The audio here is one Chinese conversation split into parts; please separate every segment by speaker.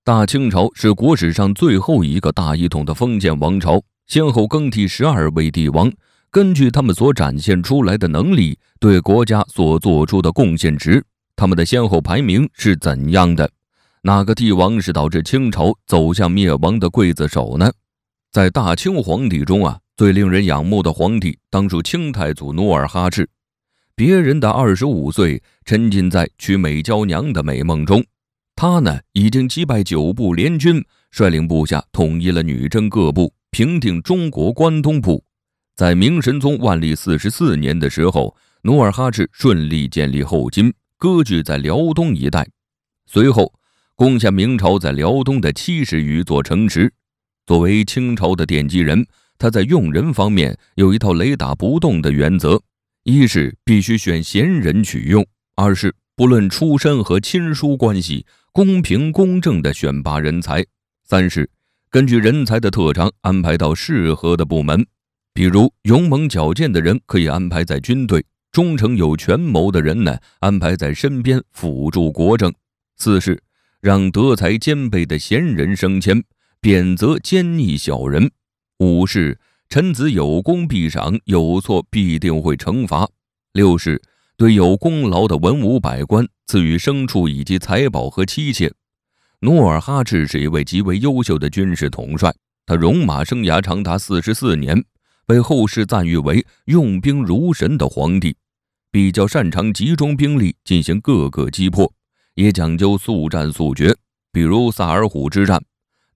Speaker 1: 大清朝是国史上最后一个大一统的封建王朝，先后更替12位帝王，根据他们所展现出来的能力，对国家所做出的贡献值，他们的先后排名是怎样的？哪个帝王是导致清朝走向灭亡的刽子手呢？在大清皇帝中最令人仰慕的皇帝当属清太祖努尔哈赤。别人的25岁沉浸在娶美娇娘的美梦中，他呢已经击败9部联军，率领部下统一了女真各部，平定中国关东部。在明神宗万历44年的时候，努尔哈赤顺利建立后金，割据在辽东一带。随后攻下明朝在辽东的70余座城池。作为清朝的奠基人，他在用人方面有一套雷打不动的原则：一是必须选贤人取用，二是不论出身和亲疏关系，公平公正地选拔人才，三是根据人才的特长安排到适合的部门，比如勇猛矫健的人可以安排在军队，忠诚有权谋的人呢安排在身边辅助国政。四是让德才兼备的贤人升迁，贬谪奸逆小人。五是臣子有功必赏，有错必定会惩罚。六是对有功劳的文武百官赐予牲畜以及财宝和妻妾。努尔哈赤是一位极为优秀的军事统帅，他戎马生涯长达44年，被后世赞誉为用兵如神的皇帝，比较擅长集中兵力进行各个击破，也讲究速战速决。比如萨尔浒之战，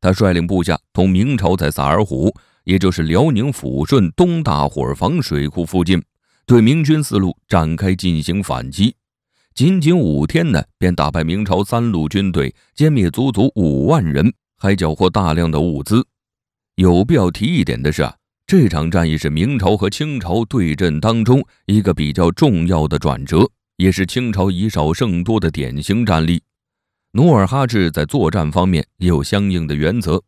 Speaker 1: 他率领部下同明朝在萨尔浒，也就是辽宁抚顺东大伙房水库附近，对明军4路展开进行反击。仅仅5天呢，便打败明朝3路军队，歼灭足足5万人，还缴获大量的物资。有必要提一点的是这场战役是明朝和清朝对阵当中一个比较重要的转折，也是清朝以少胜多的典型战例。努尔哈赤在作战方面也有相应的原则，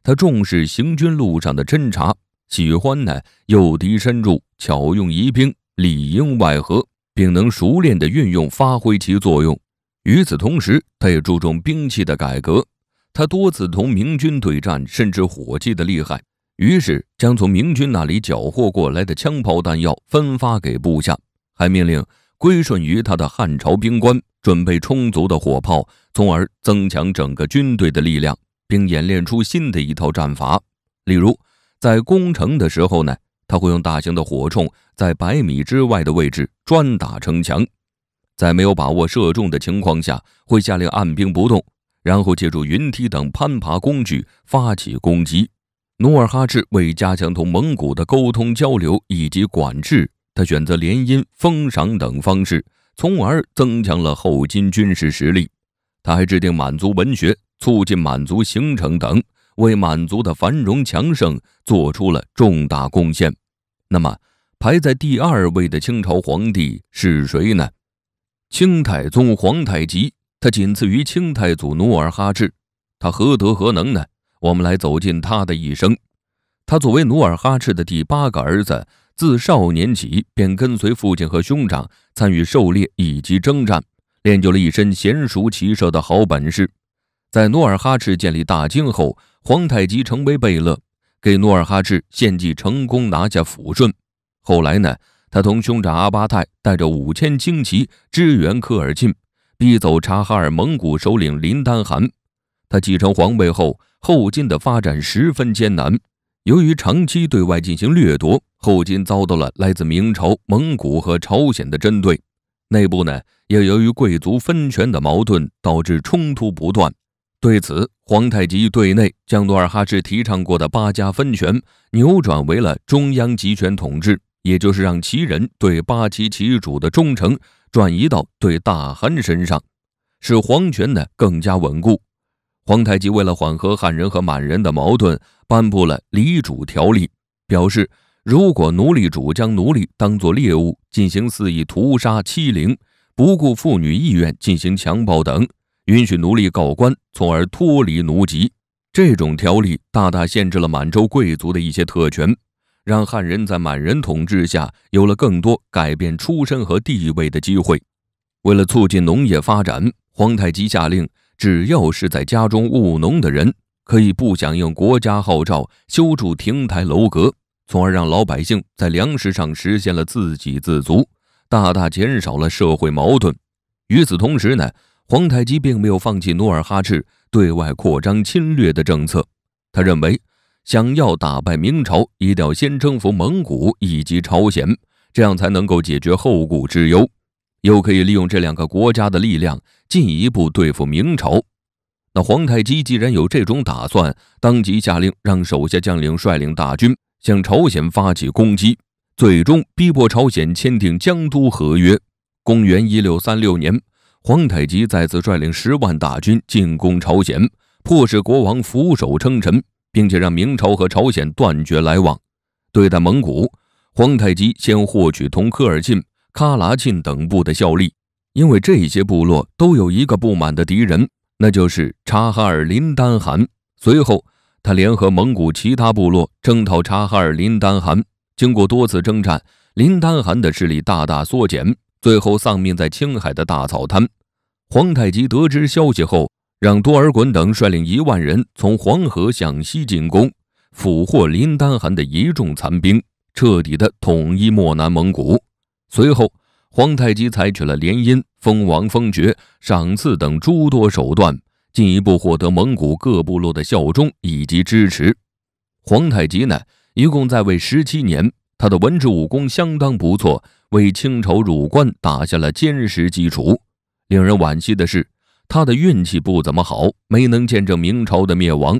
Speaker 1: 他重视行军路上的侦察，喜欢呢诱敌深入，巧用疑兵，里应外合，并能熟练地运用发挥其作用。与此同时，他也注重兵器的改革，他多次同明军对战，甚至火器的厉害，于是将从明军那里缴获过来的枪炮弹药分发给部下，还命令归顺于他的汉朝兵官准备充足的火炮，从而增强整个军队的力量，并演练出新的一套战法。例如在攻城的时候呢，他会用大型的火铳在100米之外的位置专打城墙，在没有把握射中的情况下，会下令按兵不动，然后借助云梯等攀爬工具发起攻击。努尔哈赤为加强同蒙古的沟通交流以及管制，他选择联姻、封赏等方式，从而增强了后金军事实力。他还制定满族文学，促进满族形成等，为满族的繁荣强盛做出了重大贡献。那么排在第2位的清朝皇帝是谁呢？清太宗皇太极，他仅次于清太祖努尔哈赤。他何德何能呢？我们来走进他的一生。他作为努尔哈赤的第8个儿子，自少年起便跟随父亲和兄长参与狩猎以及征战，练就了一身娴熟骑射的好本事。在努尔哈赤建立大京后，皇太极成为贝勒，给努尔哈赤献计成功拿下抚顺。后来呢，他同兄长阿巴泰带着5000精骑支援科尔沁，逼走察哈尔蒙古首领林丹汗。他继承皇位后，后金的发展十分艰难，由于长期对外进行掠夺，后金遭到了来自明朝、蒙古和朝鲜的针对。内部呢，也由于贵族分权的矛盾，导致冲突不断。对此，皇太极对内将努尔哈赤提倡过的8家分权扭转为了中央集权统治，也就是让旗人对8旗旗主的忠诚转移到对大汗身上，使皇权呢更加稳固。皇太极为了缓和汉人和满人的矛盾，颁布了离主条例，表示如果奴隶主将奴隶当作猎物进行肆意屠杀欺凌，不顾妇女意愿进行强暴等，允许奴隶告官，从而脱离奴籍。这种条例大大限制了满洲贵族的一些特权，让汉人在满人统治下有了更多改变出身和地位的机会。为了促进农业发展，皇太极下令只要是在家中务农的人，可以不响应国家号召修筑亭台楼阁，从而让老百姓在粮食上实现了自给自足，大大减少了社会矛盾。与此同时呢，皇太极并没有放弃努尔哈赤对外扩张侵略的政策。他认为，想要打败明朝，一定要先征服蒙古以及朝鲜，这样才能够解决后顾之忧，又可以利用这两个国家的力量进一步对付明朝。那皇太极既然有这种打算，当即下令让手下将领率领大军向朝鲜发起攻击，最终逼迫朝鲜签订江都合约。公元1636年，皇太极再次率领10万大军进攻朝鲜，迫使国王俯首称臣，并且让明朝和朝鲜断绝来往。对待蒙古，皇太极先获取同科尔沁、喀喇沁等部的效力，因为这些部落都有一个不满的敌人，那就是察哈尔林丹汗。随后，他联合蒙古其他部落征讨察哈尔林丹汗。经过多次征战，林丹汗的势力大大缩减，最后丧命在青海的大草滩。皇太极得知消息后，让多尔衮等率领1万人从黄河向西进攻，俘获林丹汗的一众残兵，彻底的统一漠南蒙古。随后，皇太极采取了联姻、封王封爵、赏赐等诸多手段，进一步获得蒙古各部落的效忠以及支持。皇太极呢，一共在位17年，他的文治武功相当不错，为清朝入关打下了坚实基础。令人惋惜的是，他的运气不怎么好，没能见证明朝的灭亡，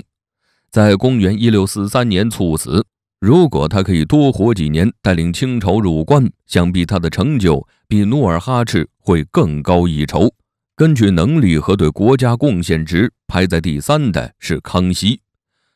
Speaker 1: 在公元1643年猝死。如果他可以多活几年，带领清朝入关，想必他的成就比努尔哈赤会更高一筹。根据能力和对国家贡献值，排在第3的是康熙，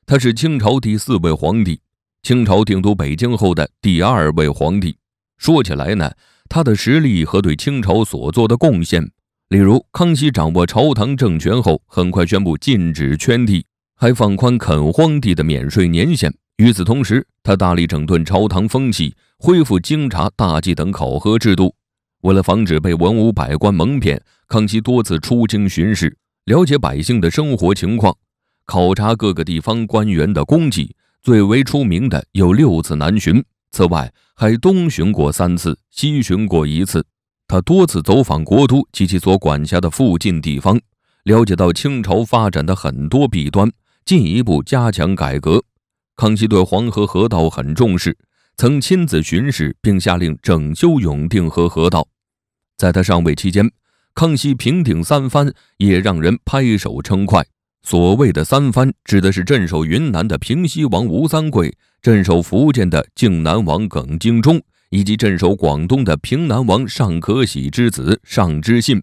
Speaker 1: 他是清朝第4位皇帝，清朝定都北京后的第2位皇帝。说起来呢，他的实力和对清朝所做的贡献，例如康熙掌握朝堂政权后，很快宣布禁止圈地，还放宽垦荒地的免税年限。与此同时，他大力整顿朝堂风气，恢复京察、大祭等考核制度。为了防止被文武百官蒙骗，康熙多次出京巡视，了解百姓的生活情况，考察各个地方官员的功绩。最为出名的有6次南巡，此外还东巡过3次，西巡过1次。他多次走访国都及其所管辖的附近地方，了解到清朝发展的很多弊端，进一步加强改革。康熙对黄河河道很重视，曾亲自巡视并下令整修永定河河道。在他上位期间，康熙平定3藩也让人拍手称快。所谓的3藩指的是镇守云南的平西王吴三桂，镇守福建的靖南王耿精忠，以及镇守广东的平南王尚可喜之子尚之信。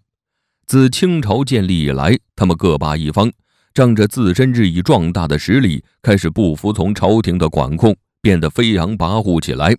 Speaker 1: 自清朝建立以来，他们各霸一方，仗着自身日益壮大的实力，开始不服从朝廷的管控，变得飞扬跋扈起来，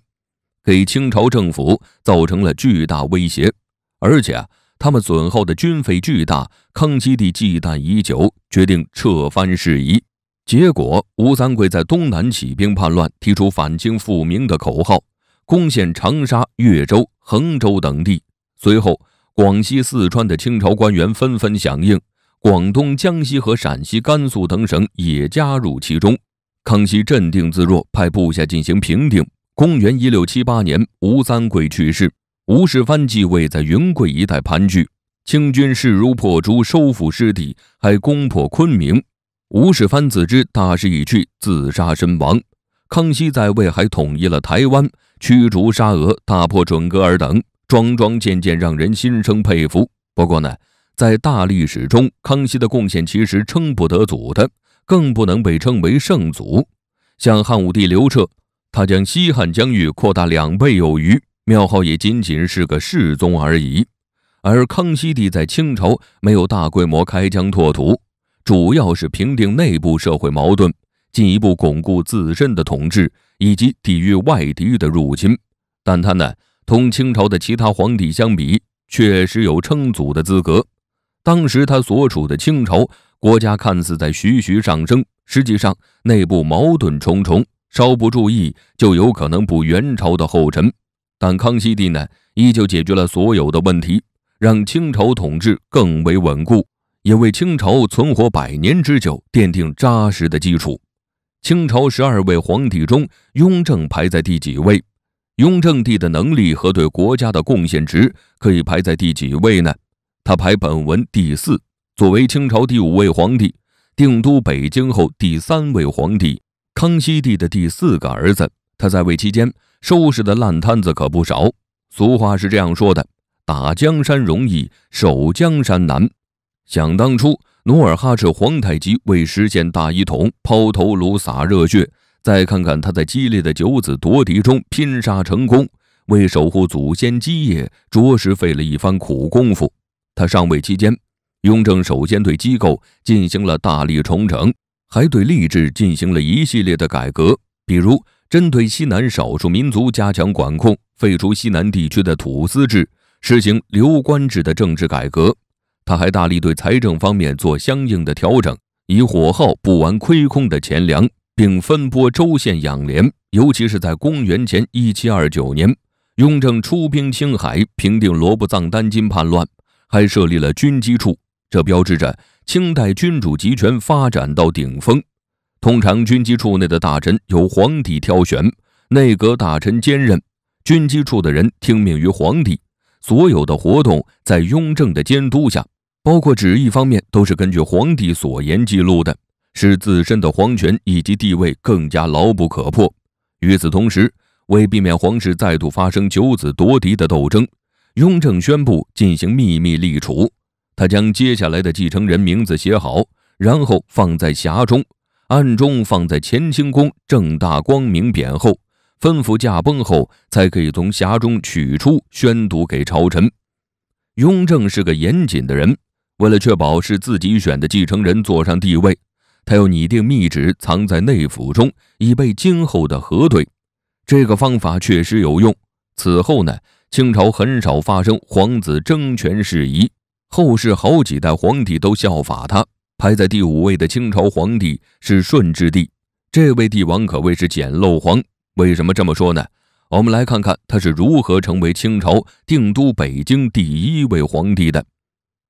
Speaker 1: 给清朝政府造成了巨大威胁。而且他们损耗的军费巨大，康熙帝忌惮已久，决定撤藩事宜。结果吴三桂在东南起兵叛乱，提出反清复明的口号，攻陷长沙、岳州、衡州等地。随后广西、四川的清朝官员纷纷响应，广东、江西和陕西、甘肃等省也加入其中。康熙镇定自若，派部下进行平定。公元1678年，吴三桂去世，吴世蕃继位，在云贵一带盘踞，清军势如破竹，收复失地，还攻破昆明。吴世蕃自知大势已去，自杀身亡。康熙在位还统一了台湾，驱逐沙俄，打破准噶尔等，桩桩件件让人心生佩服。不过呢，在大历史中，康熙的贡献其实称不得祖的，更不能被称为圣祖。像汉武帝刘彻，他将西汉疆域扩大2倍有余，庙号也仅仅是个世宗而已。而康熙帝在清朝没有大规模开疆拓土，主要是平定内部社会矛盾，进一步巩固自身的统治，以及抵御外敌的入侵。但他呢，同清朝的其他皇帝相比，确实有称祖的资格。当时他所处的清朝，国家看似在徐徐上升，实际上内部矛盾重重，稍不注意就有可能步元朝的后尘。但康熙帝呢，依旧解决了所有的问题，让清朝统治更为稳固，也为清朝存活100年之久奠定扎实的基础。清朝12位皇帝中，雍正排在第几位？雍正帝的能力和对国家的贡献值可以排在第几位呢？他排本文第4，作为清朝第5位皇帝，定都北京后第3位皇帝，康熙帝的第4个儿子。他在位期间收拾的烂摊子可不少。俗话是这样说的：打江山容易，守江山难。想当初，努尔哈赤皇太极为实现大一统抛头颅洒热血，再看看他在激烈的九子夺嫡中拼杀成功，为守护祖先基业着实费了一番苦功夫。他上位期间，雍正首先对机构进行了大力重整，还对吏治进行了一系列的改革，比如针对西南少数民族加强管控，废除西南地区的土司制，实行流官制的政治改革。他还大力对财政方面做相应的调整，以火耗不完亏空的钱粮，并分拨州县养廉。尤其是在公元前1729年，雍正出兵青海，平定罗布藏丹津叛乱，还设立了军机处，这标志着清代君主集权发展到顶峰。通常军机处内的大臣由皇帝挑选，内阁大臣兼任，军机处的人听命于皇帝，所有的活动在雍正的监督下，包括旨意方面都是根据皇帝所言记录的，使自身的皇权以及地位更加牢不可破。与此同时，为避免皇室再度发生九子夺嫡的斗争，雍正宣布进行秘密立储。他将接下来的继承人名字写好，然后放在匣中，暗中放在乾清宫正大光明匾后，吩咐驾崩后才可以从匣中取出，宣读给朝臣。雍正是个严谨的人，为了确保是自己选的继承人坐上帝位，他又拟定密旨藏在内府中，以备今后的核对。这个方法确实有用。此后呢，清朝很少发生皇子争权事宜，后世好几代皇帝都效法他。排在第5位的清朝皇帝是顺治帝，这位帝王可谓是捡漏皇。为什么这么说呢？我们来看看他是如何成为清朝定都北京第1位皇帝的。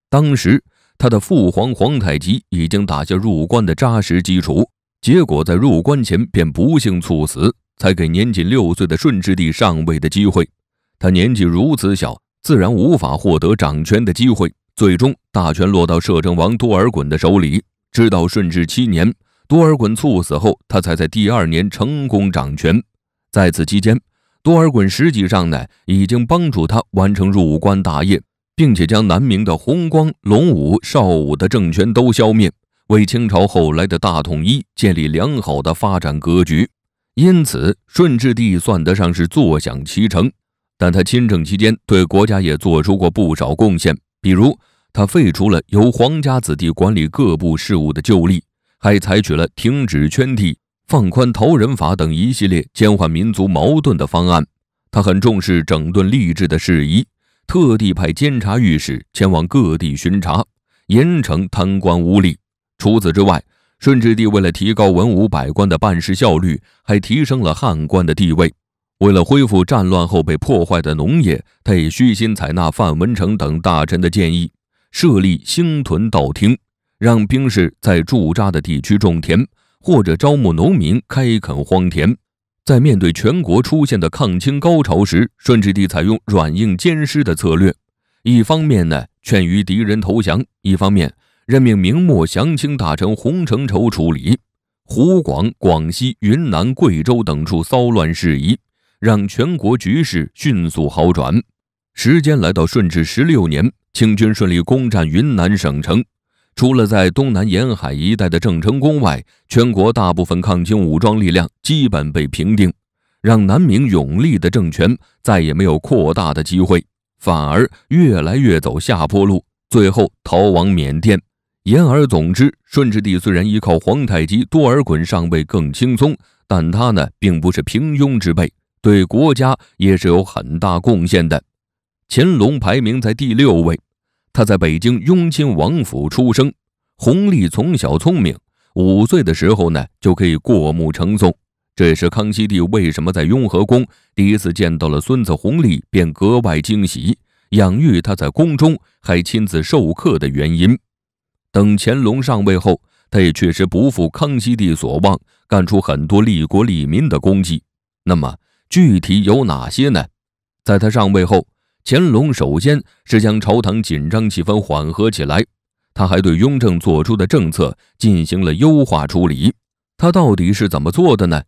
Speaker 1: 当时他的父皇皇太极已经打下入关的扎实基础，结果在入关前便不幸猝死，才给年仅6岁的顺治帝上位的机会。他年纪如此小，自然无法获得掌权的机会，最终大权落到摄政王多尔衮的手里。直到顺治7年，多尔衮猝死后，他才在第2年成功掌权。在此期间，多尔衮实际上呢，已经帮助他完成入关大业，并且将南明的弘光、隆武、邵武的政权都消灭，为清朝后来的大统一建立良好的发展格局。因此，顺治帝算得上是坐享其成。但他亲政期间对国家也做出过不少贡献，比如他废除了由皇家子弟管理各部事务的旧例，还采取了停止圈地、放宽逃人法等一系列减缓民族矛盾的方案。他很重视整顿吏治的事宜，特地派监察御史前往各地巡查，严惩贪官污吏。除此之外，顺治帝为了提高文武百官的办事效率，还提升了汉官的地位。为了恢复战乱后被破坏的农业，他也虚心采纳范文成等大臣的建议，设立兴屯道厅，让兵士在驻扎的地区种田，或者招募农民开垦荒田。在面对全国出现的抗清高潮时，顺治帝采用软硬兼施的策略，一方面呢劝谕敌人投降，一方面任命明末降清大臣洪承畴处理湖广、广西、云南、贵州等处骚乱事宜，让全国局势迅速好转。时间来到顺治16年，清军顺利攻占云南省城。除了在东南沿海一带的郑成功外，全国大部分抗清武装力量基本被平定，让南明永历的政权再也没有扩大的机会，反而越来越走下坡路，最后逃往缅甸。言而总之，顺治帝虽然依靠皇太极多尔衮上位更轻松，但他呢并不是平庸之辈，对国家也是有很大贡献的。乾隆排名在第6位，他在北京雍亲王府出生。弘历从小聪明，5岁的时候呢就可以过目成诵，这也是康熙帝为什么在雍和宫第一次见到了孙子弘历便格外惊喜，养育他在宫中还亲自授课的原因。等乾隆上位后，他也确实不负康熙帝所望，干出很多利国利民的功绩。那么具体有哪些呢？在他上位后，乾隆首先是将朝堂紧张气氛缓和起来，他还对雍正做出的政策进行了优化处理。他到底是怎么做的呢？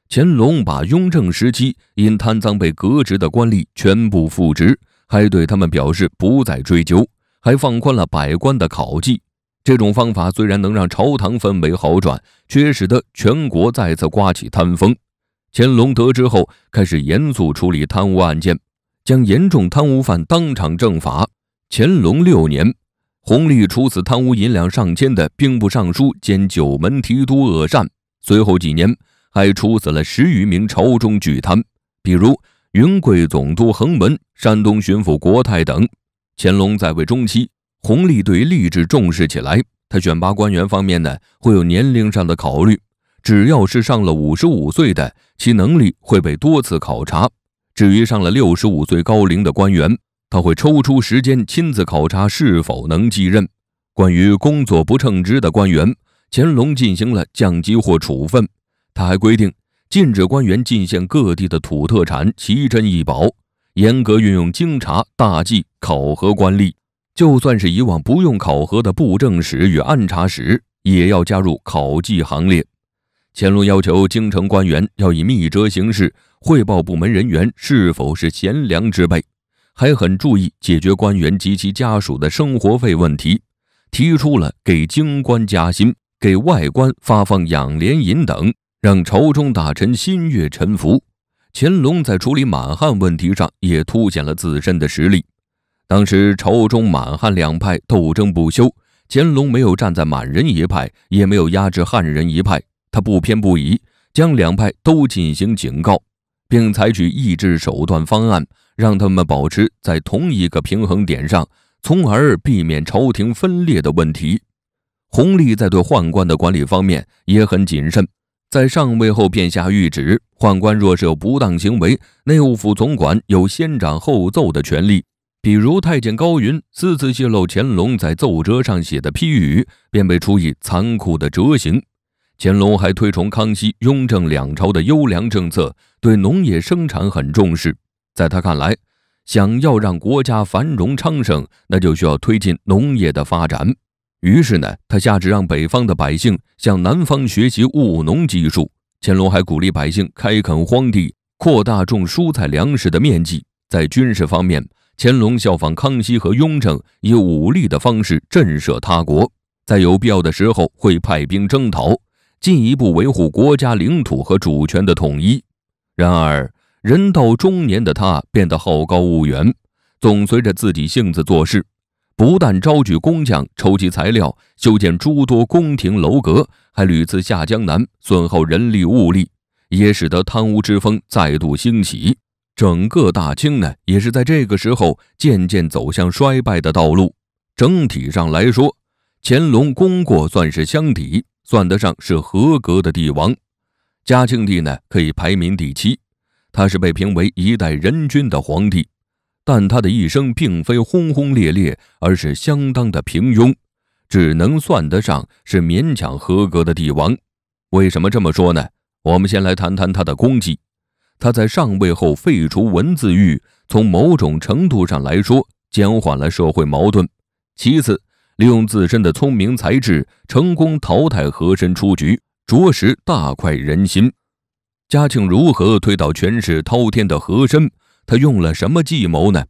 Speaker 1: 乾隆把雍正时期因贪赃被革职的官吏全部复职，还对他们表示不再追究，还放宽了百官的考绩。这种方法虽然能让朝堂氛围好转，却使得全国再次刮起贪风。乾隆得知后，开始严肃处理贪污案件，将严重贪污犯当场正法。乾隆6年，弘历处死贪污银两上千的兵部尚书兼九门提督鄂善，随后几年还处死了10余名朝中巨贪，比如云贵总督恒文、山东巡抚国泰等。乾隆在位中期，弘历对吏治重视起来，他选拔官员方面呢，会有年龄上的考虑，只要是上了55岁的，其能力会被多次考察。至于上了65岁高龄的官员，他会抽出时间亲自考察是否能继任。关于工作不称职的官员，乾隆进行了降级或处分。他还规定禁止官员进献各地的土特产、奇珍异宝，严格运用京察、大计考核官吏。就算是以往不用考核的布政使与按察使，也要加入考绩行列。乾隆要求京城官员要以密折行事，汇报部门人员是否是贤良之辈，还很注意解决官员及其家属的生活费问题，提出了给京官加薪、给外官发放养廉银等，让朝中大臣心悦臣服。乾隆在处理满汉问题上也凸显了自身的实力。当时朝中满汉两派斗争不休，乾隆没有站在满人一派，也没有压制汉人一派，他不偏不倚，将两派都进行警告，并采取抑制手段方案，让他们保持在同一个平衡点上，从而避免朝廷分裂的问题。弘历在对宦官的管理方面也很谨慎，在上位后便下谕旨，宦官若是有不当行为，内务府总管有先斩后奏的权利。比如太监高云私自泄露乾隆在奏折上写的批语，便被处以残酷的折刑。乾隆还推崇康熙、雍正两朝的优良政策，对农业生产很重视。在他看来，想要让国家繁荣昌盛，那就需要推进农业的发展。于是呢，他下旨让北方的百姓向南方学习务农技术。乾隆还鼓励百姓开垦荒地，扩大种蔬菜粮食的面积。在军事方面，乾隆效仿康熙和雍正，以武力的方式震慑他国，在有必要的时候会派兵征讨，进一步维护国家领土和主权的统一。然而，人到中年的他变得好高骛远，总随着自己性子做事，不但招举工匠筹集材料，修建诸多宫廷楼阁，还屡次下江南，损耗人力物力，也使得贪污之风再度兴起。整个大清呢，也是在这个时候渐渐走向衰败的道路。整体上来说，乾隆功过算是相抵，算得上是合格的帝王。嘉庆帝呢，可以排名第7，他是被评为一代人君的皇帝，但他的一生并非轰轰烈烈，而是相当的平庸，只能算得上是勉强合格的帝王。为什么这么说呢？我们先来谈谈他的功绩。他在上位后废除文字狱，从某种程度上来说减缓了社会矛盾。其次，利用自身的聪明才智，成功淘汰和珅出局，着实大快人心。嘉庆如何推倒权势滔天的和珅？他用了什么计谋呢？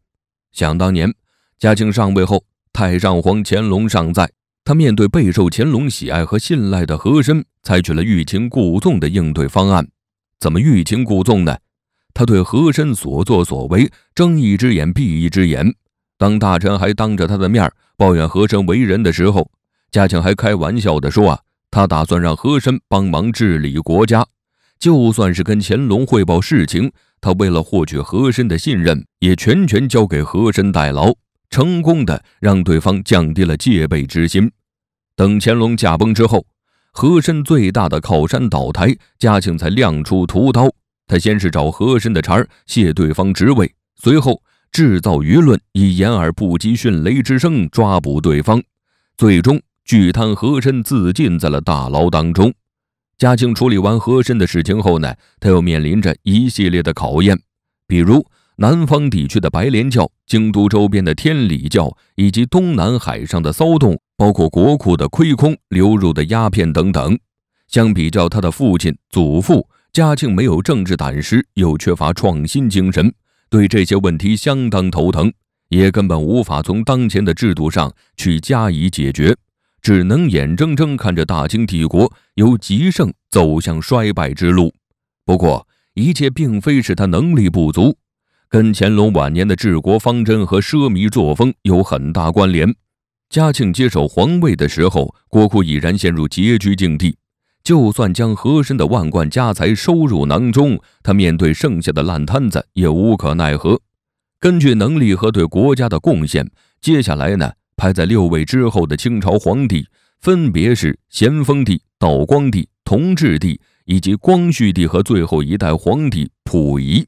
Speaker 1: 想当年，嘉庆上位后，太上皇乾隆尚在，他面对备受乾隆喜爱和信赖的和珅，采取了欲擒故纵的应对方案。怎么欲擒故纵呢？他对和珅所作所为睁一只眼闭一只眼。当大臣还当着他的面抱怨和珅为人的时候，嘉庆还开玩笑地说他打算让和珅帮忙治理国家。就算是跟乾隆汇报事情，他为了获取和珅的信任，也全权交给和珅代劳，成功的让对方降低了戒备之心。等乾隆驾崩之后，和珅最大的靠山倒台，嘉庆才亮出屠刀。他先是找和珅的茬卸对方职位，随后制造舆论，以掩耳不及迅雷之声抓捕对方，最终拒贪和珅自尽在了大牢当中。嘉庆处理完和珅的事情后呢，他又面临着一系列的考验，比如南方地区的白莲教、京都周边的天理教，以及东南海上的骚动，包括国库的亏空、流入的鸦片等等。相比较他的父亲、祖父，嘉庆没有政治胆识，又缺乏创新精神，对这些问题相当头疼，也根本无法从当前的制度上去加以解决，只能眼睁睁看着大清帝国由极盛走向衰败之路。不过，一切并非是他能力不足，跟乾隆晚年的治国方针和奢靡作风有很大关联。嘉庆接手皇位的时候，国库已然陷入拮据境地，就算将和珅的万贯家财收入囊中，他面对剩下的烂摊子也无可奈何。根据能力和对国家的贡献，接下来呢，排在6位之后的清朝皇帝分别是咸丰帝、道光帝、同治帝以及光绪帝和最后一代皇帝溥仪。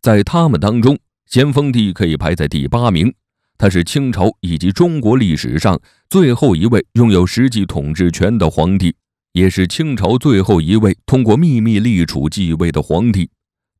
Speaker 1: 在他们当中，咸丰帝可以排在第8名，他是清朝以及中国历史上最后一位拥有实际统治权的皇帝，也是清朝最后一位通过秘密立储继位的皇帝。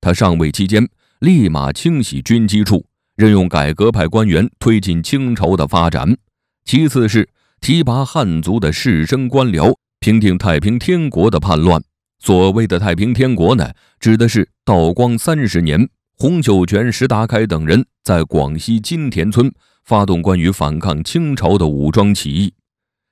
Speaker 1: 他上位期间，立马清洗军机处，任用改革派官员，推进清朝的发展。其次是提拔汉族的士绅官僚，平定太平天国的叛乱。所谓的太平天国呢，指的是道光30年，洪秀全、石达开等人在广西金田村发动关于反抗清朝的武装起义。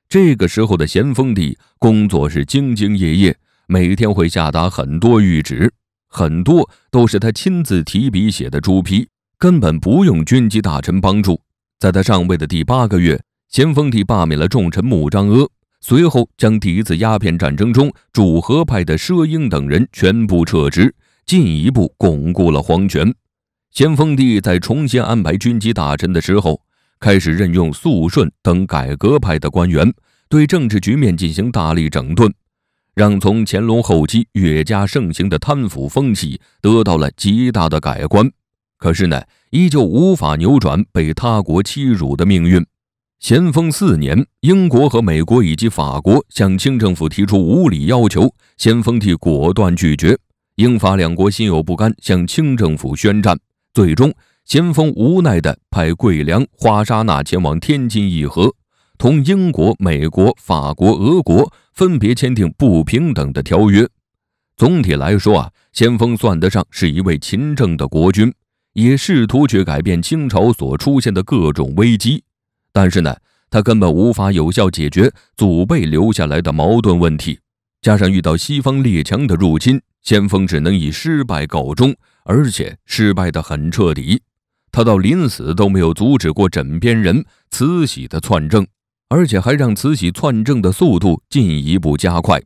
Speaker 1: 这个时候的咸丰帝工作是兢兢业业，每天会下达很多谕旨，很多都是他亲自提笔写的朱批，根本不用军机大臣帮助。在他上位的第8个月，咸丰帝罢免了重臣穆彰阿，随后将第一次鸦片战争中主和派的佘英等人全部撤职，进一步巩固了皇权。咸丰帝在重新安排军机大臣的时候，开始任用肃顺等改革派的官员，对政治局面进行大力整顿，让从乾隆后期越加盛行的贪腐风气得到了极大的改观。可是呢，依旧无法扭转被他国欺辱的命运。咸丰4年，英国和美国以及法国向清政府提出无理要求，咸丰帝果断拒绝。英法两国心有不甘，向清政府宣战。最终，咸丰无奈地派桂良、花沙纳前往天津议和，同英国、美国、法国、俄国分别签订不平等的条约。总体来说咸丰算得上是一位勤政的国君，也试图去改变清朝所出现的各种危机。但是呢，他根本无法有效解决祖辈留下来的矛盾问题，加上遇到西方列强的入侵，咸丰只能以失败告终，而且失败得很彻底。他到临死都没有阻止过枕边人慈禧的篡政，而且还让慈禧篡政的速度进一步加快。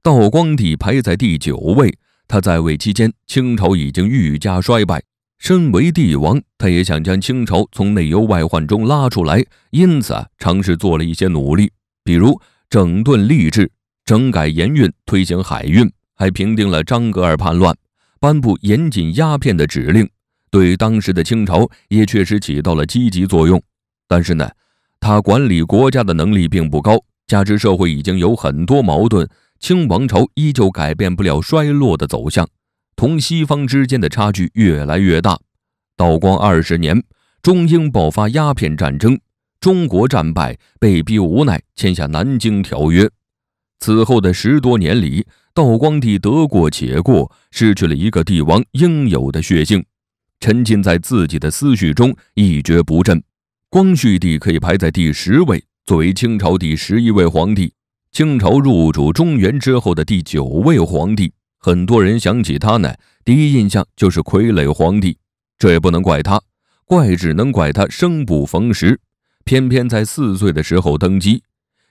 Speaker 1: 道光帝排在第9位，他在位期间，清朝已经愈加衰败。身为帝王，他也想将清朝从内忧外患中拉出来，因此尝试做了一些努力，比如整顿吏治、整改盐运、推行海运，还平定了张格尔叛乱，颁布严禁鸦片的指令，对当时的清朝也确实起到了积极作用。但是呢，他管理国家的能力并不高，加之社会已经有很多矛盾，清王朝依旧改变不了衰落的走向，同西方之间的差距越来越大。道光20年，中英爆发鸦片战争，中国战败，被逼无奈签下南京条约。此后的10多年里，道光帝得过且过，失去了一个帝王应有的血性，沉浸在自己的思绪中，一蹶不振。光绪帝可以排在第10位，作为清朝第11位皇帝，清朝入主中原之后的第9位皇帝。很多人想起他呢，第一印象就是傀儡皇帝，这也不能怪他，只能怪他生不逢时，偏偏在4岁的时候登基。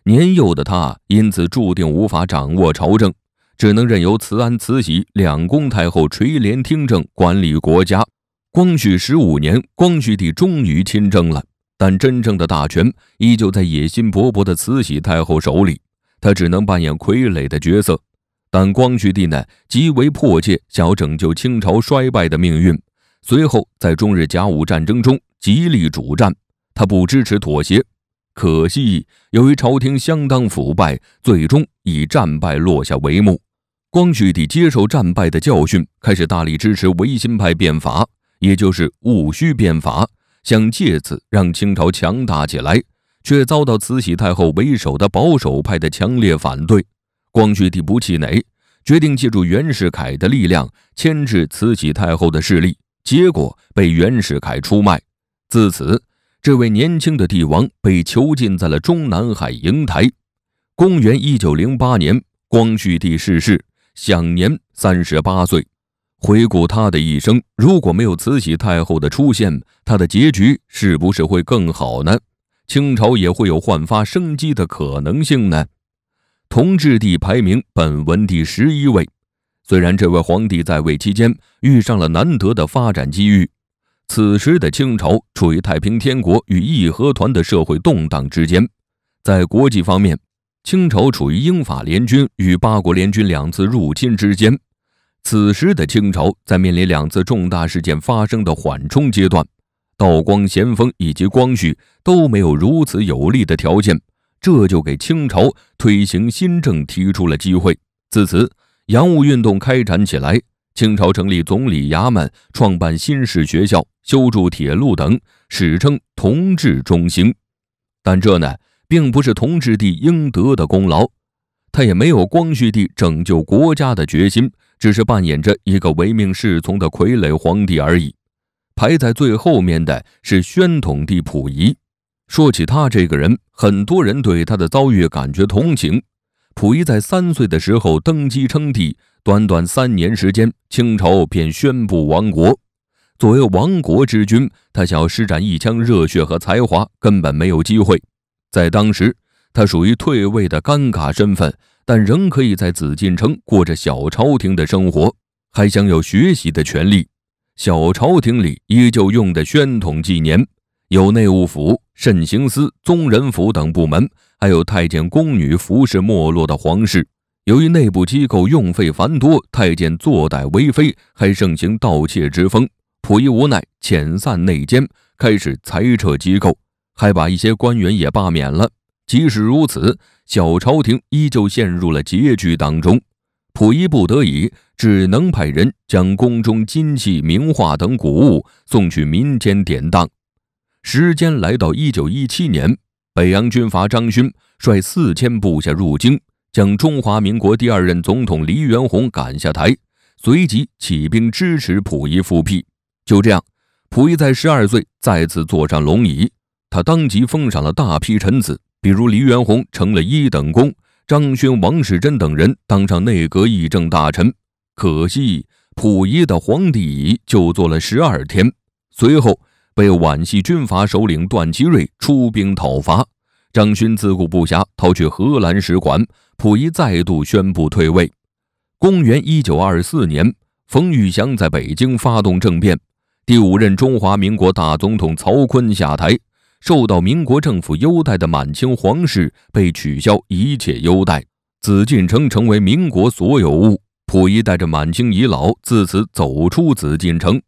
Speaker 1: 年幼的他因此注定无法掌握朝政，只能任由慈安、慈禧2宫太后垂帘听政，管理国家。光绪15年，光绪帝终于亲政了，但真正的大权依旧在野心勃勃的慈禧太后手里，他只能扮演傀儡的角色。但光绪帝呢，极为迫切想要拯救清朝衰败的命运，随后在中日甲午战争中极力主战，他不支持妥协。可惜由于朝廷相当腐败，最终以战败落下帷幕。光绪帝接受战败的教训，开始大力支持维新派变法，也就是戊戌变法，想借此让清朝强大起来，却遭到慈禧太后为首的保守派的强烈反对。光绪帝不气馁，决定借助袁世凯的力量牵制慈禧太后的势力，结果被袁世凯出卖。自此，这位年轻的帝王被囚禁在了中南海瀛台。公元1908年，光绪帝逝世，享年38岁。回顾他的一生，如果没有慈禧太后的出现，他的结局是不是会更好呢？清朝也会有焕发生机的可能性呢？同治帝排名本文第11位。虽然这位皇帝在位期间遇上了难得的发展机遇，此时的清朝处于太平天国与义和团的社会动荡之间。在国际方面，清朝处于英法联军与八国联军2次入侵之间。此时的清朝在面临2次重大事件发生的缓冲阶段，道光、咸丰以及光绪都没有如此有利的条件，这就给清朝推行新政提出了机会。自此，洋务运动开展起来，清朝成立总理衙门，创办新式学校，修筑铁路等，史称同治中兴。但这呢，并不是同治帝应得的功劳，他也没有光绪帝拯救国家的决心，只是扮演着一个唯命是从的傀儡皇帝而已。排在最后面的是宣统帝溥仪。说起他这个人，很多人对他的遭遇感觉同情。溥仪在3岁的时候登基称帝，短短3年时间，清朝便宣布亡国。作为亡国之君，他想要施展一腔热血和才华，根本没有机会。在当时，他属于退位的尴尬身份，但仍可以在紫禁城过着小朝廷的生活，还享有学习的权利。小朝廷里依旧用的宣统纪年，有内务府、慎刑司、宗人府等部门，还有太监宫女服侍没落的皇室。由于内部机构用费繁多，太监坐逮为非，还盛行盗窃之风。溥仪无奈遣散内监，开始裁撤机构，还把一些官员也罢免了。即使如此，小朝廷依旧陷入了拮据当中。溥仪不得已，只能派人将宫中金器、名画等古物送去民间典当。时间来到1917年，北洋军阀张勋率4000部下入京，将中华民国第2任总统黎元洪赶下台，随即起兵支持溥仪复辟。就这样，溥仪在12岁再次坐上龙椅，他当即封赏了大批臣子，比如黎元洪成了1等公，张勋、王士祯等人当上内阁议政大臣。可惜溥仪的皇帝椅就坐了12天，随后被皖系军阀首领段祺瑞出兵讨伐，张勋自顾不暇，逃去荷兰使馆，溥仪再度宣布退位。公元1924年，冯玉祥在北京发动政变，第5任中华民国大总统曹锟下台，受到民国政府优待的满清皇室被取消一切优待，紫禁城成为民国所有物。溥仪带着满清遗老自此走出紫禁城，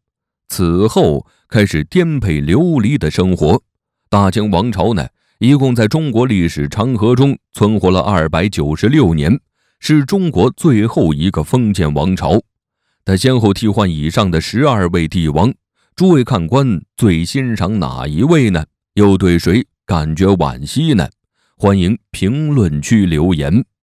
Speaker 1: 此后开始颠沛流离的生活。大清王朝呢，一共在中国历史长河中存活了296年，是中国最后一个封建王朝。他先后替换以上的12位帝王，诸位看官最欣赏哪一位呢？又对谁感觉惋惜呢？欢迎评论区留言。